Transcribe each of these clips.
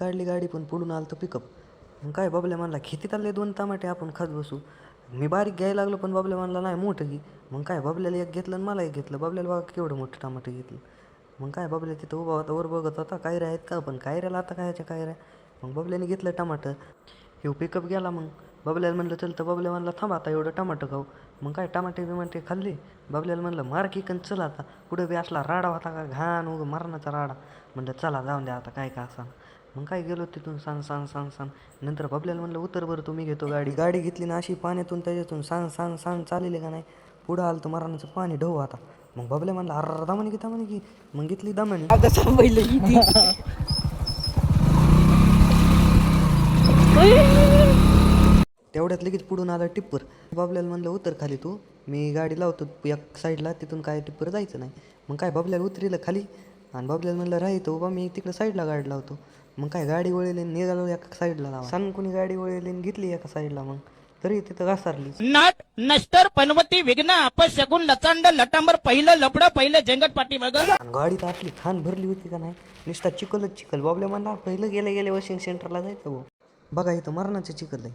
काढली गाडी पण पुढून आलं तर पिकअप. मग काय बबल्या म्हणला खेतीत आले 2 टमाटे आपण खात बसू. मी बारीक घ्यायला लागलो पण बबल्या म्हणला नाही मोठं घे. मग काय बबल्याला एक घेतलं आणि मला एक घेतलं. बबल्याला बघा केवढं मोठं टमाटे घेतलं. मग काय बबल्या तिथं उभा होता वर बघत होता कायऱ्या आहेत का पण कायऱ्याला आता कायच्या कायऱ्या. मग बबल्याने घेतलं टमाटर. ह्यो पिकअप गेला मग बबल्याला म्हणलं चल तर बबल्या म्हणला थांब आता एवढं टमाटर खाऊ. मग काय टमाटे बिमाटे खाल्ले. बबल्याला म्हणलं मार की कन चल आता पुढं बी असला राडा होता का घाण उगं मरणाचा राडा. म्हणलं चला जाऊन द्या आता काय का असा. मग काय गेलो तिथून सांग नंतर बबल्याला म्हणलं उतर बरं तुम्ही घेतो गाडी. गाडी घेतली ना अशी पाण्यातून त्याच्यातून सांग चालले का नाही. पुढं आलं तर मरणाचं पाणी ढवू आता. मग बबल्या म्हणलं अरे दमणी की मग घेतली दमणी. तेवढ्यात लगेच पुढून आला टिप्पर. बबल्याला म्हणलं उतर खाली तू मी गाडी लावतो एक साईडला तिथून काय टिप्पर जायचं नाही. मग काय बबल्याला उतरिलं खाली आणि बबल्याला म्हणलं राहतो बा मी तिकडं साईडला गाडी लावतो. मग काय गाडी वळली निघालो एका साईडला लावा सांग कोणी गाडी वळली घेतली एका साईडला. मग तरी तिथं घासारली. नाट नष्टर पनवती विघ्न अपशगुन लचांड लटांबर पहिलं लपडं पहिलं जंगट पाठी बघ. आणि गाडी तर आपली खान भरली होती का नाही नुसता चिखलच चिखल. बबल्या म्हणला पहिलं गेले वॉशिंग सेंटरला जायचं भाऊ. बघा इथं मरणाचं चिखल आहे.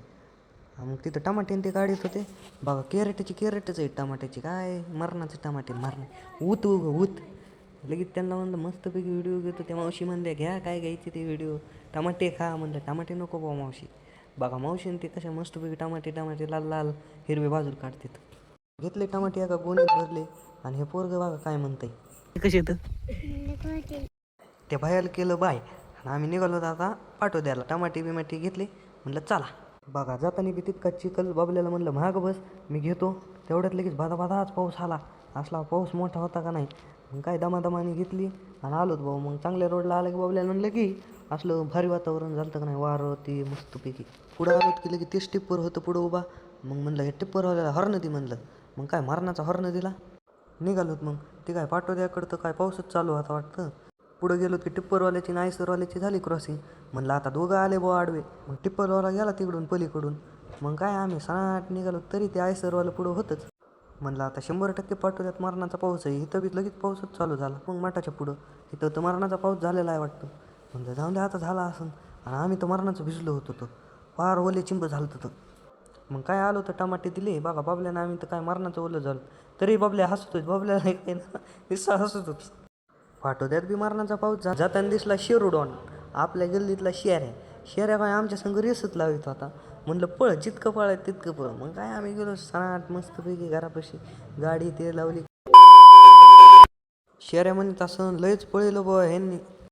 मग तिथं टमाटे ते गाडीत होते बघा कॅरेटच आहेत टमाट्याची काय मरणाचे टमाटे मारणे ऊत ऊत. लगेच त्यांना म्हणलं मस्तपैकी व्हिडिओ घेतो. त्या मावशी म्हणल्या घ्या काय घ्यायचे ते व्हिडिओ. टमाटे खा म्हणलं टमाटे नको बा मावशी. बघा मावशीने ते कशा मस्तपैकी टमाटे लाल लाल हिरवे बाजूला काढतात. घेतले टमाटे एका गोणीत भरले आणि हे पोरगं बघा काय म्हणतंय कसे येतं ते बाहेर केलं बाय. आणि आम्ही निघालो आता पाठव द्यायला टमाटे बिमाटे घेतले म्हणलं चला. बघा जाताना बी तितका चिखल. बबल्याला म्हणलं महाग बस मी घेतो. तेवढ्यात लगेच बादाच पाऊस आला. असला पाऊस मोठा होता का नाही. मग काय दमादमाने घेतली आणि आलोत भाऊ. मग चांगल्या रोडला आलं की बबल्याला म्हणलं की असलं भारी वातावरण झालं का नाही वारं ती मस्तपैकी. पुढं आलोत की लगे तेच टिप्पर होतं पुढं उभा. मग म्हणलं हे टिप्परवाल्याला हॉर्न दे म्हणलं. मग काय मारणाचा हॉर्न दिला निघालोत. मग ते काय पाठवद्याकडं तर काय पाऊसच चालू होता वाटतं. पुढं गेलो की टिप्परवाल्याची आणि आयसरवाल्याची झाली क्रॉसिंग. म्हणलं आता दोघं आले बुवा आडवे. मग टिप्परवाला गेला तिकडून पलीकडून. मग काय आम्ही साठ निघालो तरी ते आयसरवालं पुढं होतंच. म्हणलं आता 100% पाठवल्यात मरणाचा पाऊस आहे. इथं बी लगेच पाऊसच चालू झाला. मग मठाच्या पुढं इथं तर मरणाचा पाऊस झालेला आहे वाटतं. म्हणलं जाऊन द्या आता झाला असं. आणि आम्ही तर मरणाचं भिजलो होतो तो फार ओले चिंब झालं होतं. मग काय आलो तर टमाटे दिले बघा बबल्यानं. आम्ही तर काय मरणाचं ओलं झालं तरी बबल्या हसतोय. बबल्याला काही निस्सा हसत होत. पाठवत्यात बी मरणाचा पाऊस जाताना दिसला शेरुडॉन आपल्या गल्लीतला शेऱ्या काय आमच्या संग रेसच लावित होता. म्हणलं पळ जितकं पळाय तितकं पळ. मग काय आम्ही गेलो साठ मस्तपैकी घरापाशी गाडी ते लावली. शेऱ्या म्हणत असं लयच पळेलो बुवा ह्यांनी.